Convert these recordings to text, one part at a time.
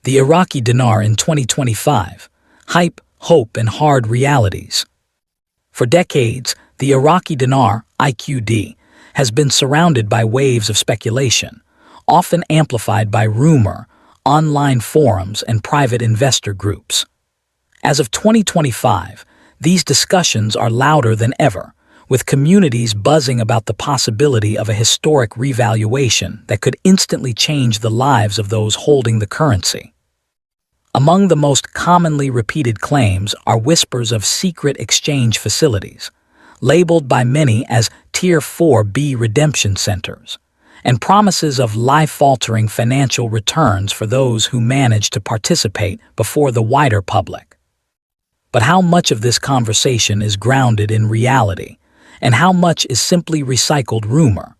The Iraqi dinar in 2025. Hype, hope, and hard realities. For decades, the Iraqi dinar, IQD, has been surrounded by waves of speculation, often amplified by rumor, online forums, and private investor groups. As of 2025, these discussions are louder than ever, with communities buzzing about the possibility of a historic revaluation that could instantly change the lives of those holding the currency. Among the most commonly repeated claims are whispers of secret exchange facilities, labeled by many as Tier 4B redemption centers, and promises of life-altering financial returns for those who manage to participate before the wider public. But how much of this conversation is grounded in reality, and how much is simply recycled rumor?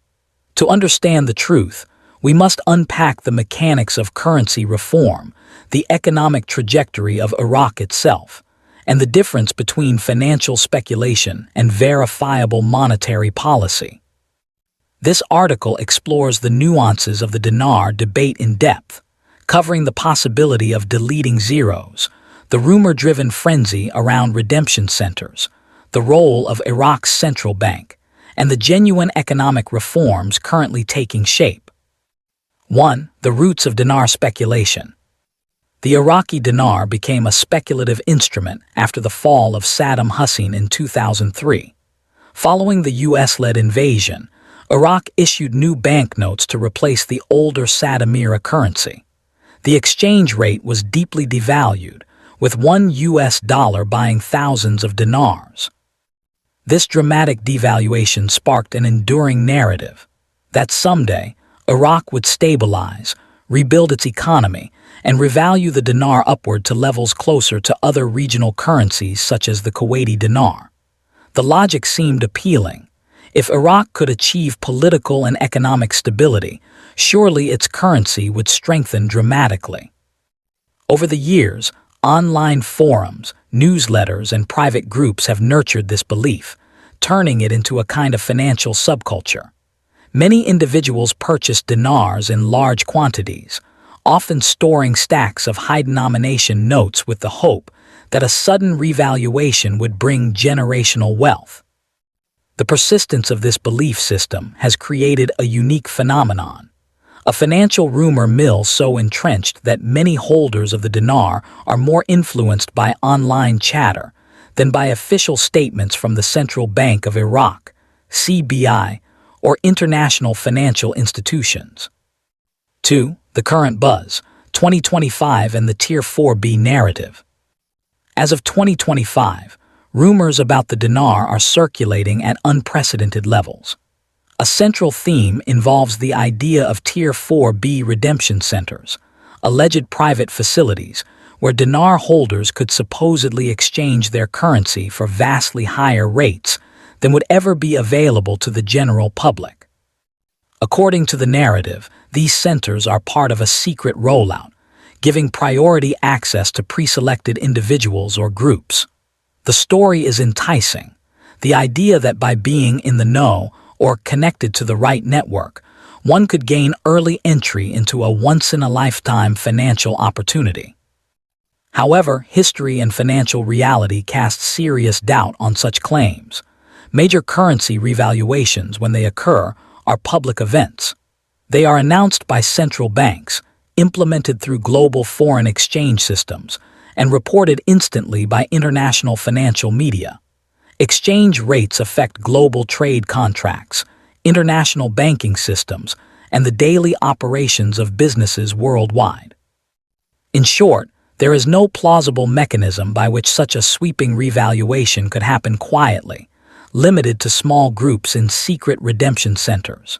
To understand the truth, we must unpack the mechanics of currency reform, the economic trajectory of Iraq itself, and the difference between financial speculation and verifiable monetary policy. This article explores the nuances of the dinar debate in depth, covering the possibility of deleting zeros, the rumor-driven frenzy around redemption centers, the role of Iraq's central bank, and the genuine economic reforms currently taking shape. 1. The roots of dinar speculation. The Iraqi dinar became a speculative instrument after the fall of Saddam Hussein in 2003. Following the US-led invasion, Iraq issued new banknotes to replace the older Saddam-era currency. The exchange rate was deeply devalued, with $1 buying thousands of dinars. This dramatic devaluation sparked an enduring narrative that someday Iraq would stabilize, rebuild its economy, and revalue the dinar upward to levels closer to other regional currencies such as the Kuwaiti dinar. The logic seemed appealing. If Iraq could achieve political and economic stability, surely its currency would strengthen dramatically. Over the years, online forums, newsletters, and private groups have nurtured this belief, turning it into a kind of financial subculture. Many individuals purchased dinars in large quantities, often storing stacks of high-denomination notes with the hope that a sudden revaluation would bring generational wealth. The persistence of this belief system has created a unique phenomenon, a financial rumor mill so entrenched that many holders of the dinar are more influenced by online chatter than by official statements from the Central Bank of Iraq, CBI, or international financial institutions. 2. The current buzz, 2025 and the Tier 4B narrative. As of 2025, rumors about the dinar are circulating at unprecedented levels. A central theme involves the idea of Tier 4B redemption centers, alleged private facilities where dinar holders could supposedly exchange their currency for vastly higher rates than would ever be available to the general public. According to the narrative, these centers are part of a secret rollout, giving priority access to pre-selected individuals or groups. The story is enticing. The idea that by being in the know or connected to the right network, one could gain early entry into a once-in-a-lifetime financial opportunity. However, history and financial reality cast serious doubt on such claims. Major currency revaluations, when they occur, are public events. They are announced by central banks, implemented through global foreign exchange systems, and reported instantly by international financial media. Exchange rates affect global trade contracts, international banking systems, and the daily operations of businesses worldwide. In short, there is no plausible mechanism by which such a sweeping revaluation could happen quietly, limited to small groups in secret redemption centers.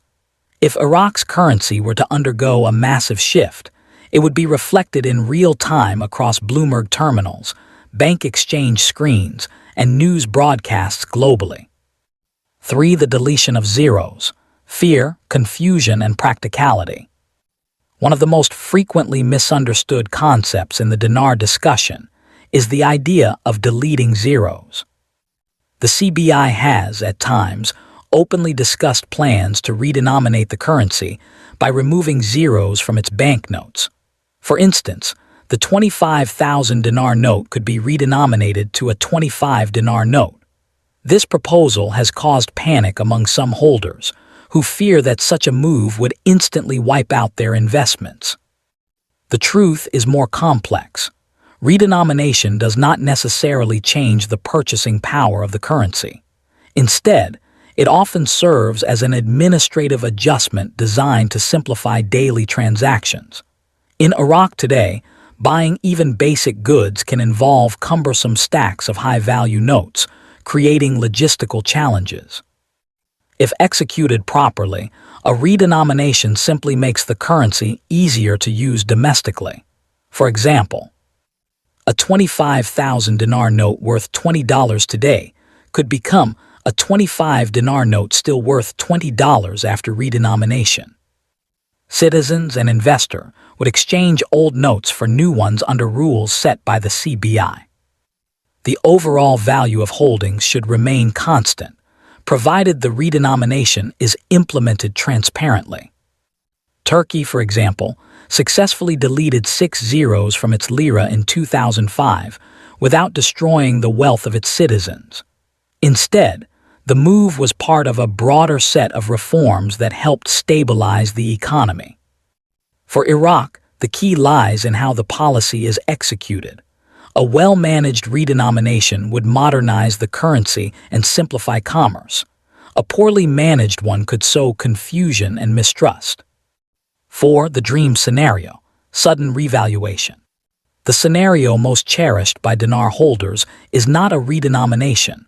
If Iraq's currency were to undergo a massive shift, it would be reflected in real time across Bloomberg terminals, bank exchange screens, and news broadcasts globally. 3. The deletion of zeros. Fear, confusion, and practicality. One of the most frequently misunderstood concepts in the dinar discussion is the idea of deleting zeros. The CBI has, at times, openly discussed plans to redenominate the currency by removing zeros from its banknotes. For instance, the 25,000 dinar note could be redenominated to a 25 dinar note. This proposal has caused panic among some holders, who fear that such a move would instantly wipe out their investments. The truth is more complex. Redenomination does not necessarily change the purchasing power of the currency. Instead, it often serves as an administrative adjustment designed to simplify daily transactions. In Iraq today, buying even basic goods can involve cumbersome stacks of high-value notes, creating logistical challenges. If executed properly, a redenomination simply makes the currency easier to use domestically. For example, a 25,000 dinar note worth $20 today could become a 25 dinar note still worth $20 after redenomination. Citizens and investors would exchange old notes for new ones under rules set by the CBI. The overall value of holdings should remain constant, provided the redenomination is implemented transparently. Turkey, for example, successfully deleted 6 zeros from its lira in 2005 without destroying the wealth of its citizens. Instead, the move was part of a broader set of reforms that helped stabilize the economy. For Iraq, the key lies in how the policy is executed. A well-managed redenomination would modernize the currency and simplify commerce. A poorly managed one could sow confusion and mistrust. 4. The dream scenario: sudden revaluation. The scenario most cherished by dinar holders is not a redenomination,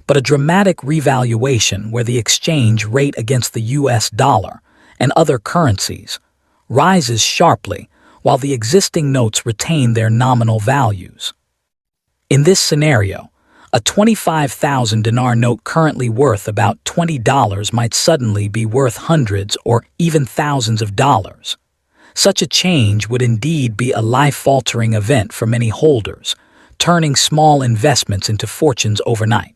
but a dramatic revaluation where the exchange rate against the US dollar and other currencies rises sharply while the existing notes retain their nominal values. In this scenario, a 25,000 dinar note currently worth about $20 might suddenly be worth hundreds or even thousands of dollars. Such a change would indeed be a life-altering event for many holders, turning small investments into fortunes overnight.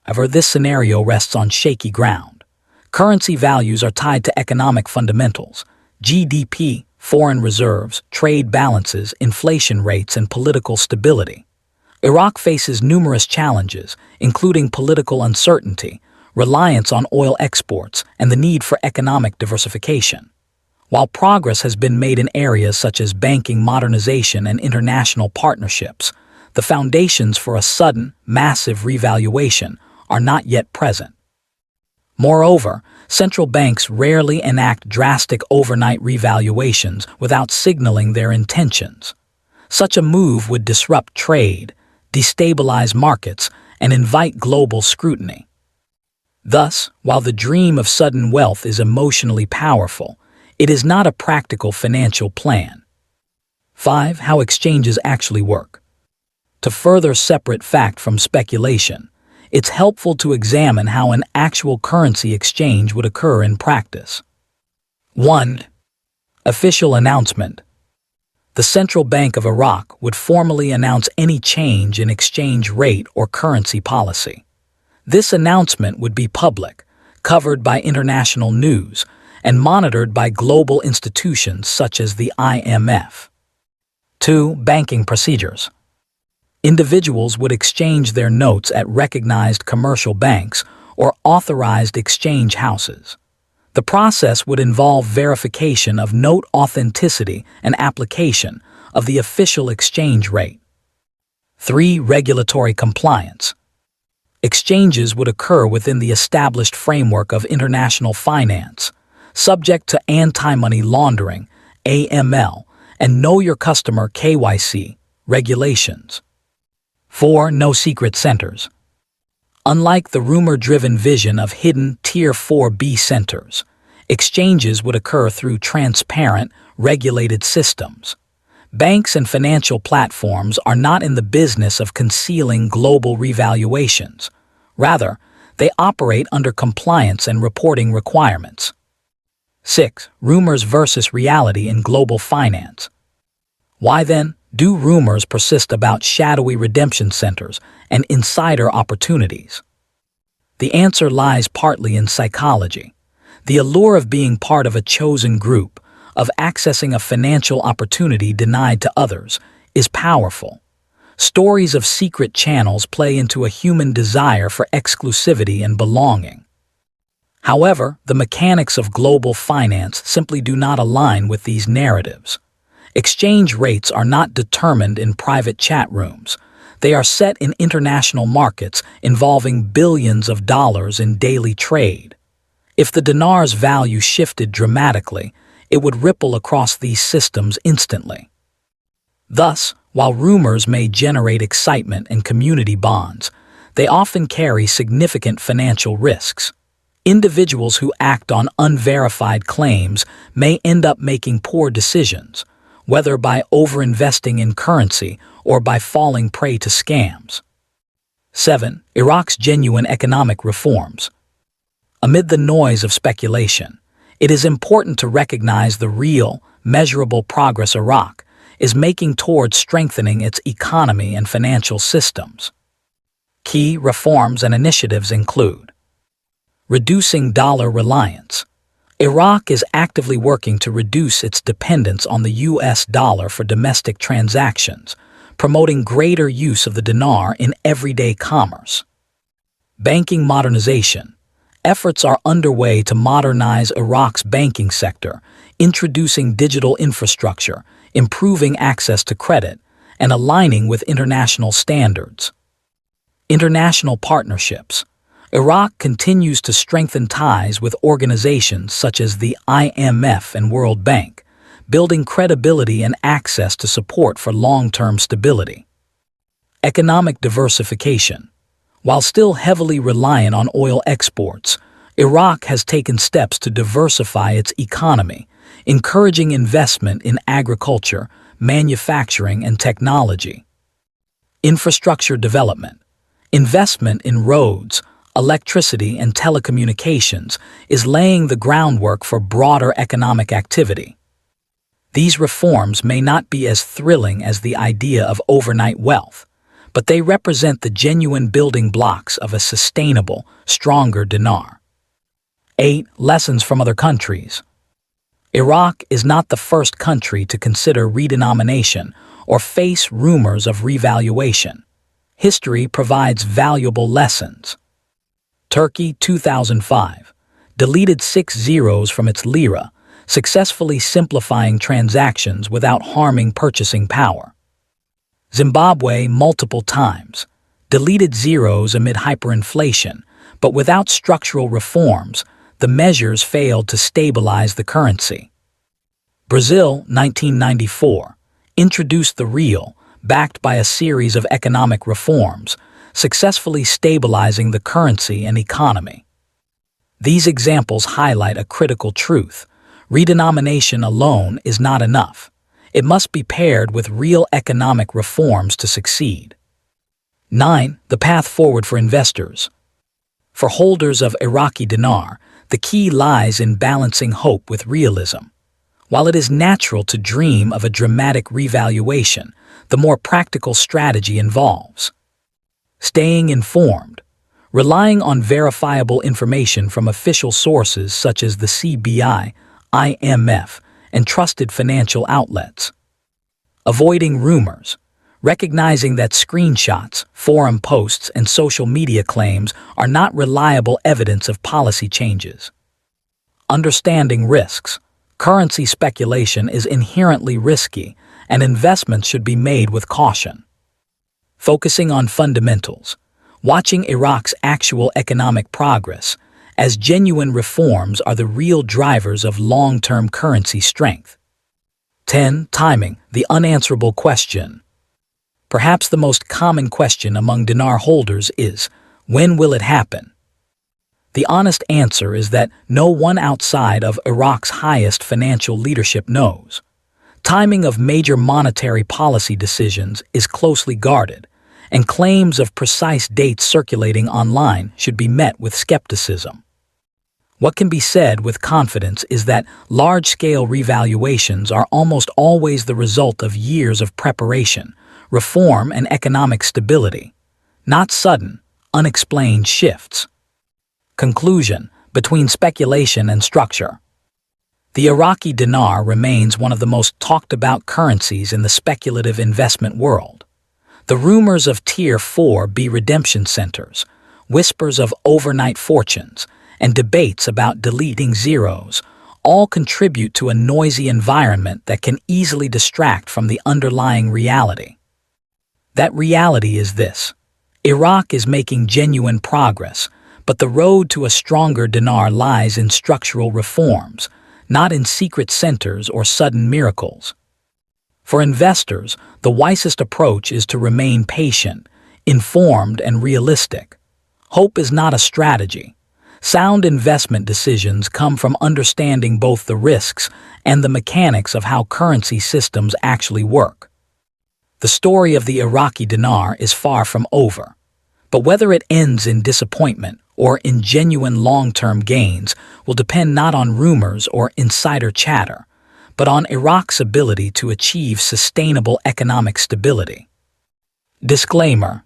However, this scenario rests on shaky ground. Currency values are tied to economic fundamentals: GDP, foreign reserves, trade balances, inflation rates, and political stability. Iraq faces numerous challenges, including political uncertainty, reliance on oil exports, and the need for economic diversification. While progress has been made in areas such as banking modernization and international partnerships, the foundations for a sudden, massive revaluation are not yet present. Moreover, central banks rarely enact drastic overnight revaluations without signaling their intentions. Such a move would disrupt trade, destabilize markets, and invite global scrutiny. Thus, while the dream of sudden wealth is emotionally powerful, it is not a practical financial plan. 5. How exchanges actually work. To further separate fact from speculation, it's helpful to examine how an actual currency exchange would occur in practice. 1. Official announcement. The Central Bank of Iraq would formally announce any change in exchange rate or currency policy. This announcement would be public, covered by international news, and monitored by global institutions such as the IMF. 2. Banking procedures. Individuals would exchange their notes at recognized commercial banks or authorized exchange houses. The process would involve verification of note authenticity and application of the official exchange rate. 3. Regulatory compliance. Exchanges would occur within the established framework of international finance, subject to anti-money laundering (AML) and Know Your Customer (KYC) regulations. 4. No secret centers. Unlike the rumor-driven vision of hidden Tier 4B centers, exchanges would occur through transparent, regulated systems. Banks and financial platforms are not in the business of concealing global revaluations. Rather, they operate under compliance and reporting requirements. 6. Rumors versus reality in global finance. Why then do rumors persist about shadowy redemption centers and insider opportunities? The answer lies partly in psychology. The allure of being part of a chosen group, of accessing a financial opportunity denied to others, is powerful. Stories of secret channels play into a human desire for exclusivity and belonging. However, the mechanics of global finance simply do not align with these narratives. Exchange rates are not determined in private chat rooms. They are set in international markets involving billions of dollars in daily trade. If the dinar's value shifted dramatically, it would ripple across these systems instantly. Thus, while rumors may generate excitement and community bonds, they often carry significant financial risks. Individuals who act on unverified claims may end up making poor decisions, whether by overinvesting in currency or by falling prey to scams. 7. Iraq's genuine economic reforms. Amid the noise of speculation, it is important to recognize the real, measurable progress Iraq is making towards strengthening its economy and financial systems. Key reforms and initiatives include reducing dollar reliance. Iraq is actively working to reduce its dependence on the US dollar for domestic transactions, promoting greater use of the dinar in everyday commerce. Banking modernization. Efforts are underway to modernize Iraq's banking sector, introducing digital infrastructure, improving access to credit, and aligning with international standards. International partnerships. Iraq continues to strengthen ties with organizations such as the IMF and World Bank, building credibility and access to support for long-term stability. Economic diversification. While still heavily reliant on oil exports, Iraq has taken steps to diversify its economy, encouraging investment in agriculture, manufacturing, and technology. Infrastructure development. Investment in roads, electricity, and telecommunications is laying the groundwork for broader economic activity. These reforms may not be as thrilling as the idea of overnight wealth, but they represent the genuine building blocks of a sustainable, stronger dinar. 8. Lessons from other countries. Iraq is not the first country to consider redenomination or face rumors of revaluation. History provides valuable lessons. Turkey 2005 deleted 6 zeros from its lira, successfully simplifying transactions without harming purchasing power. Zimbabwe multiple times deleted zeros amid hyperinflation, but without structural reforms, the measures failed to stabilize the currency. Brazil 1994 introduced the real, backed by a series of economic reforms, successfully stabilizing the currency and economy. These examples highlight a critical truth. Redenomination alone is not enough. It must be paired with real economic reforms to succeed. 9. The path forward for investors. For holders of Iraqi dinar, the key lies in balancing hope with realism. While it is natural to dream of a dramatic revaluation, the more practical strategy involves staying informed, relying on verifiable information from official sources such as the CBI, IMF, and trusted financial outlets. Avoiding rumors, recognizing that screenshots, forum posts, and social media claims are not reliable evidence of policy changes. Understanding risks. Currency speculation is inherently risky, and investments should be made with caution. Focusing on fundamentals, watching Iraq's actual economic progress, as genuine reforms are the real drivers of long-term currency strength. 10. Timing, the unanswerable question. Perhaps the most common question among dinar holders is, when will it happen? The honest answer is that no one outside of Iraq's highest financial leadership knows. Timing of major monetary policy decisions is closely guarded, and claims of precise dates circulating online should be met with skepticism. What can be said with confidence is that large-scale revaluations are almost always the result of years of preparation, reform, and economic stability, not sudden, unexplained shifts. Conclusion: between speculation and structure. The Iraqi dinar remains one of the most talked about currencies in the speculative investment world. The rumors of Tier 4B redemption centers, whispers of overnight fortunes, and debates about deleting zeros all contribute to a noisy environment that can easily distract from the underlying reality. That reality is this: Iraq is making genuine progress, but the road to a stronger dinar lies in structural reforms, not in secret centers or sudden miracles. For investors, the wisest approach is to remain patient, informed, and realistic. Hope is not a strategy. Sound investment decisions come from understanding both the risks and the mechanics of how currency systems actually work. The story of the Iraqi dinar is far from over, but whether it ends in disappointment or in genuine long-term gains will depend not on rumors or insider chatter, but on Iraq's ability to achieve sustainable economic stability. Disclaimer: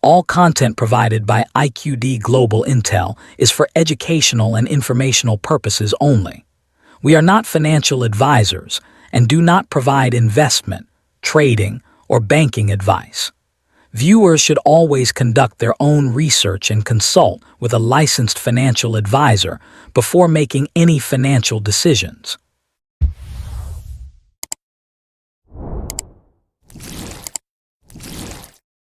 all content provided by IQD Global Intel is for educational and informational purposes only. We are not financial advisors and do not provide investment, trading, or banking advice. Viewers should always conduct their own research and consult with a licensed financial advisor before making any financial decisions.